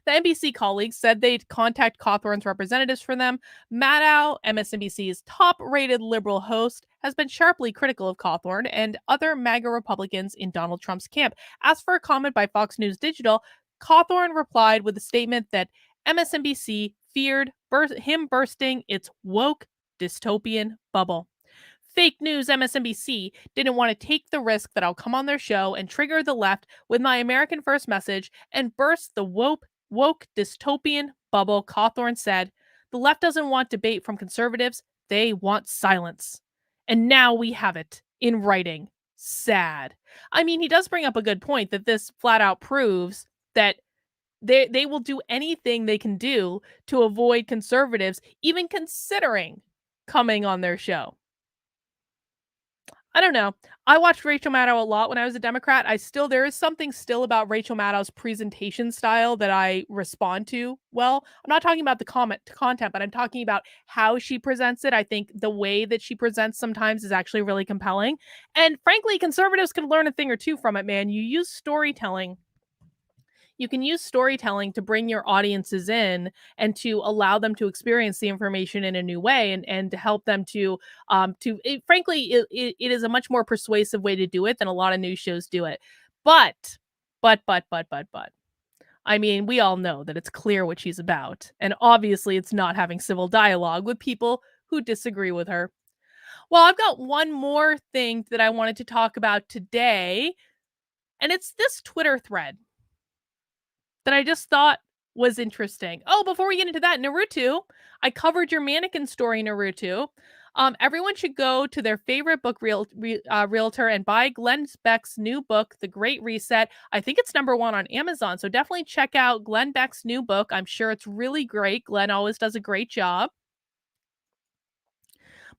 The NBC colleagues said they'd contact Cawthorn's representatives for them. Maddow, MSNBC's top-rated liberal host, has been sharply critical of Cawthorn and other MAGA Republicans in Donald Trump's camp. Asked for a comment by Fox News Digital, Cawthorn replied with a statement that MSNBC feared him bursting its woke dystopian bubble. Fake news MSNBC didn't want to take the risk that I'll come on their show and trigger the left with my American First message and burst the woke dystopian bubble, Cawthorn said. The left doesn't want debate from conservatives. They want silence. And now we have it in writing. Sad. I mean, he does bring up a good point that this flat out proves that they will do anything they can do to avoid conservatives even considering coming on their show. I don't know. I watched Rachel Maddow a lot when I was a Democrat. There is something still about Rachel Maddow's presentation style that I respond to well. I'm not talking about the content, but I'm talking about how she presents it. I think the way that she presents sometimes is actually really compelling. And frankly, conservatives can learn a thing or two from it, man. You can use storytelling to bring your audiences in and to allow them to experience the information in a new way, and to help them frankly, it is a much more persuasive way to do it than a lot of news shows do it. But, I mean, we all know that it's clear what she's about. And obviously it's not having civil dialogue with people who disagree with her. Well, I've got one more thing that I wanted to talk about today, and it's this Twitter thread that I just thought was interesting. Oh, before we get into that, Naruto, I covered your mannequin story, Naruto. Everyone should go to their favorite book realtor and buy Glenn Beck's new book, The Great Reset. I think it's #1 on Amazon, so definitely check out Glenn Beck's new book. I'm sure it's really great. Glenn always does a great job.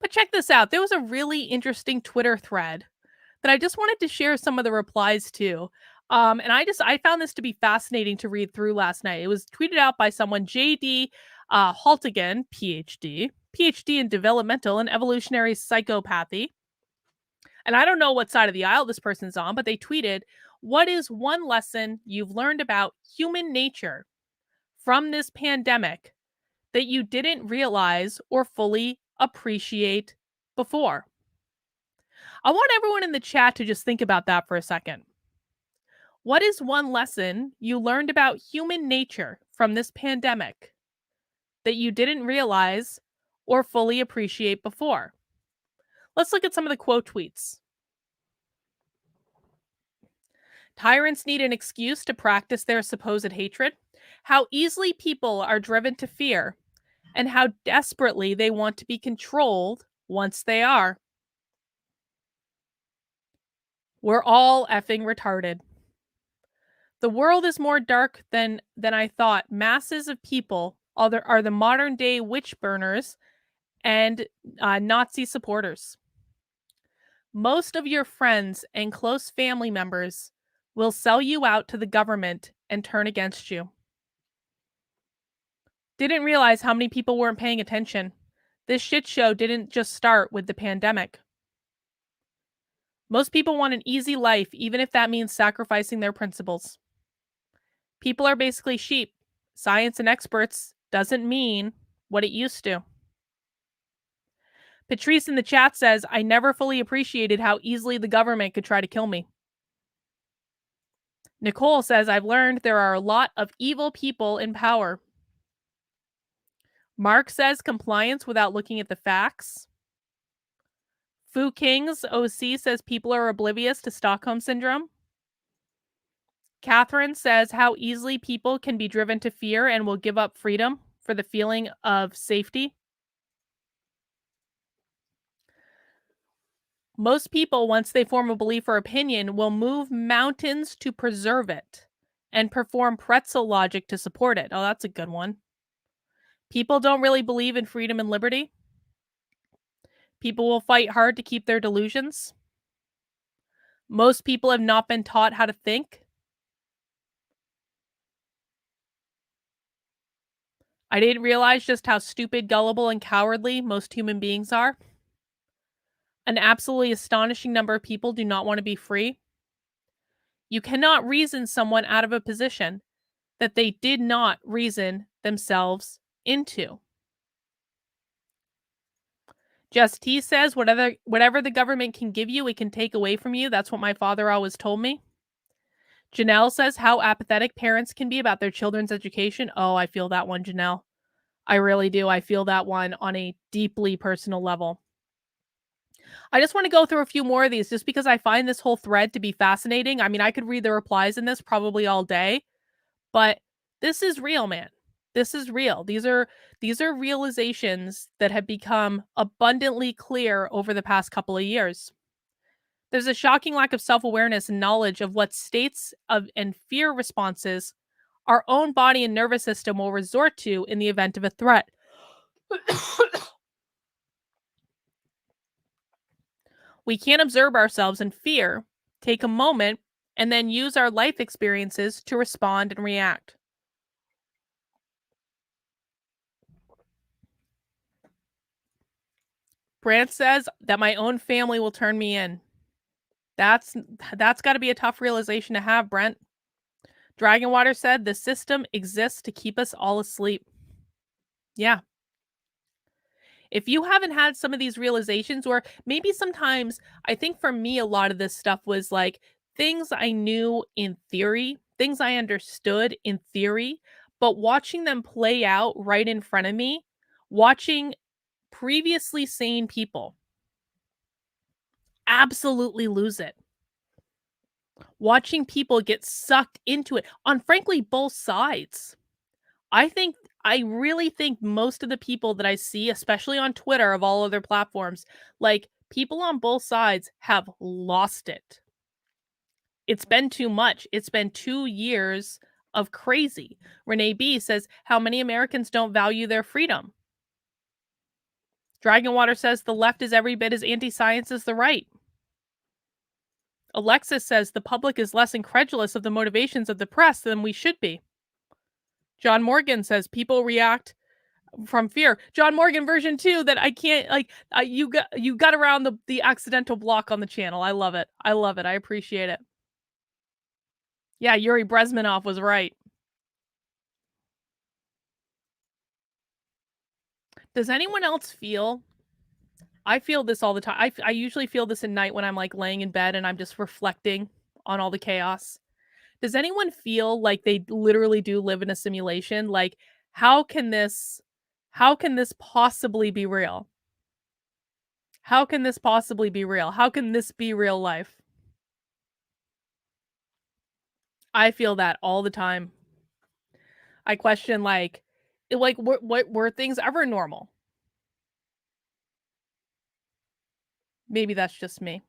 But check this out. There was a really interesting Twitter thread that I just wanted to share some of the replies to. And I found this to be fascinating to read through last night. It was tweeted out by someone, JD Haltigan, PhD in developmental and evolutionary psychopathy. And I don't know what side of the aisle this person's on, but they tweeted, "What is one lesson you've learned about human nature from this pandemic that you didn't realize or fully appreciate before?" I want everyone in the chat to just think about that for a second. What is one lesson you learned about human nature from this pandemic that you didn't realize or fully appreciate before? Let's look at some of the quote tweets. Tyrants need an excuse to practice their supposed hatred. How easily people are driven to fear, and how desperately they want to be controlled once they are. We're all effing retarded. The world is more dark than I thought. Masses of people are the modern day witch burners and Nazi supporters. Most of your friends and close family members will sell you out to the government and turn against you. Didn't realize how many people weren't paying attention. This shit show didn't just start with the pandemic. Most people want an easy life, even if that means sacrificing their principles. People are basically sheep. Science and experts doesn't mean what it used to. Patrice in the chat says, I never fully appreciated how easily the government could try to kill me. Nicole says, I've learned there are a lot of evil people in power. Mark says, compliance without looking at the facts. Fu King's OC says, people are oblivious to Stockholm Syndrome. Catherine says, how easily people can be driven to fear and will give up freedom for the feeling of safety. Most people, once they form a belief or opinion, will move mountains to preserve it and perform pretzel logic to support it. Oh, that's a good one. People don't really believe in freedom and liberty. People will fight hard to keep their delusions. Most people have not been taught how to think. I didn't realize just how stupid, gullible, and cowardly most human beings are. An absolutely astonishing number of people do not want to be free. You cannot reason someone out of a position that they did not reason themselves into. Just T says, whatever the government can give you, it can take away from you. That's what my father always told me. Janelle says, how apathetic parents can be about their children's education. Oh, I feel that one, Janelle. I really do. I feel that one on a deeply personal level. I just want to go through a few more of these just because I find this whole thread to be fascinating. I mean, I could read the replies in this probably all day, but this is real, man. This is real. These are realizations that have become abundantly clear over the past couple of years. There's a shocking lack of self-awareness and knowledge of what states of and fear responses our own body and nervous system will resort to in the event of a threat. We can't observe ourselves in fear, take a moment, and then use our life experiences to respond and react. Brant says that my own family will turn me in. That's got to be a tough realization to have, Brent. Dragonwater said the system exists to keep us all asleep. Yeah. If you haven't had some of these realizations, or maybe sometimes, I think for me, a lot of this stuff was like things I knew in theory, things I understood in theory, but watching them play out right in front of me, watching previously sane people absolutely lose it. Watching people get sucked into it on, frankly, both sides. I really think most of the people that I see, especially on Twitter of all other platforms, like people on both sides have lost it. It's been too much. It's been 2 years of crazy. Renee B says, how many Americans don't value their freedom? Dragonwater says the left is every bit as anti-science as the right. Alexis says the public is less incredulous of the motivations of the press than we should be. John Morgan says people react from fear. John Morgan version 2 that I can't you got around the accidental block on the channel. I love it. I love it. I appreciate it. Yeah, Yuri Brezmenov was right. Does anyone else feel? I feel this all the time. I usually feel this at night when I'm like laying in bed and I'm just reflecting on all the chaos. Does anyone feel like they literally do live in a simulation? Like, how can this possibly be real? How can this possibly be real? How can this be real life? I feel that all the time. I question like what were things ever normal? Maybe that's just me.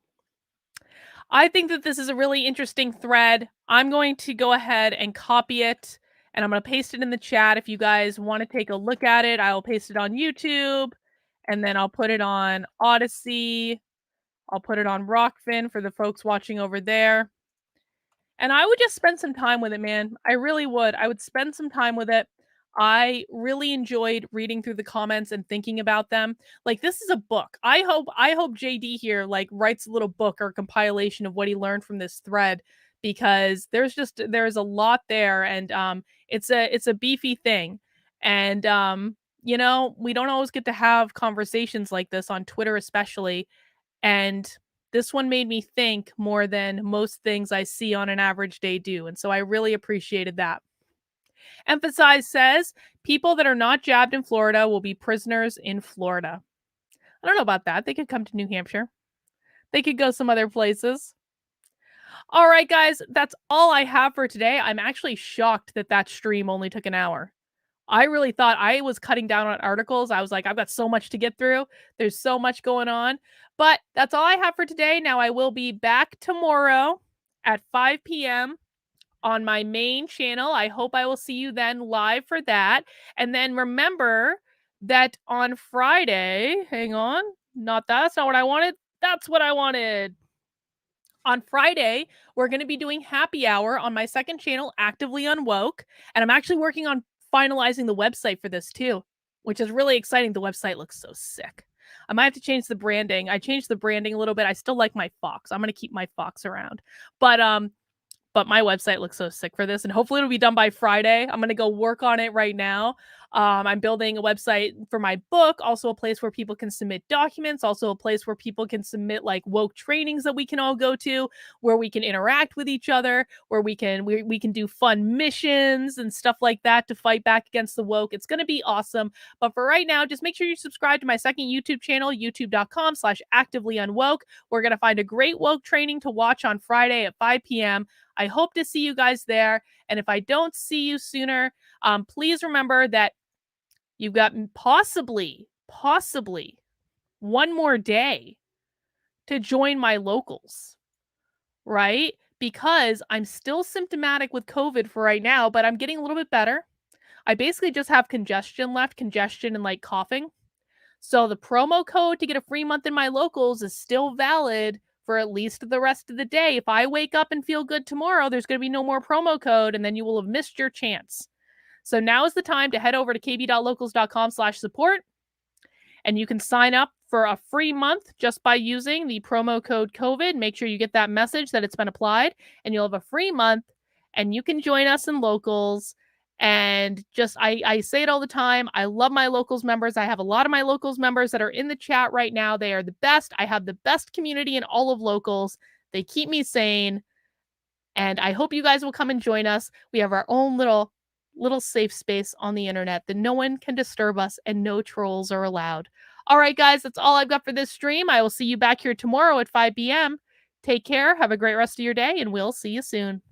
I think that this is a really interesting thread. I'm going to go ahead and copy it and I'm going to paste it in the chat. If you guys want to take a look at it, I will paste it on YouTube and then I'll put it on Odyssey. I'll put it on Rockfin for the folks watching over there. And I would just spend some time with it, man. I really would. I would spend some time with it. I really enjoyed reading through the comments and thinking about them. Like, this is a book. I hope JD here like writes a little book or compilation of what he learned from this thread, because there's a lot there, and it's a beefy thing. And we don't always get to have conversations like this on Twitter, especially. And this one made me think more than most things I see on an average day do. And so I really appreciated that. Emphasize says people that are not jabbed in Florida will be prisoners in Florida. I don't know about that. They could come to New Hampshire. They could go some other places. All right, guys, that's all I have for today. I'm actually shocked that stream only took an hour. I really thought I was cutting down on articles. I was like, I've got so much to get through. There's so much going on. But that's all I have for today. Now I will be back tomorrow at 5 p.m. on my main channel. I hope I will see you then live for that. And then remember that on Friday, hang on, that's not what I wanted. That's what I wanted. On Friday, we're going to be doing happy hour on my second channel, Actively Unwoke. And I'm actually working on finalizing the website for this too, which is really exciting. The website looks so sick. I might have to change the branding. I changed the branding a little bit. I still like my fox. I'm going to keep my fox around. But my website looks so sick for this, and hopefully it'll be done by Friday. I'm going to go work on it right now. I'm building a website for my book, also a place where people can submit documents, also a place where people can submit like woke trainings that we can all go to, where we can interact with each other, where we can do fun missions and stuff like that to fight back against the woke. It's going to be awesome. But for right now, just make sure you subscribe to my second YouTube channel, youtube.com/activelyunwoke. We're going to find a great woke training to watch on Friday at 5 p.m. I hope to see you guys there. And if I don't see you sooner, please remember that you've got possibly one more day to join my locals, right? Because I'm still symptomatic with COVID for right now, but I'm getting a little bit better. I basically just have congestion and like coughing. So the promo code to get a free month in my locals is still valid for at least the rest of the day. If I wake up and feel good tomorrow, there's going to be no more promo code, and then you will have missed your chance. So now is the time to head over to kb.locals.com/support, and you can sign up for a free month just by using the promo code COVID. Make sure you get that message that it's been applied, and you'll have a free month, and you can join us in locals. And just, I say it all the time. I love my locals members. I have a lot of my locals members that are in the chat right now. They are the best. I have the best community in all of locals. They keep me sane. And I hope you guys will come and join us. We have our own little safe space on the internet that no one can disturb us and no trolls are allowed. All right, guys, that's all I've got for this stream. I will see you back here tomorrow at 5 p.m. Take care. Have a great rest of your day, and we'll see you soon.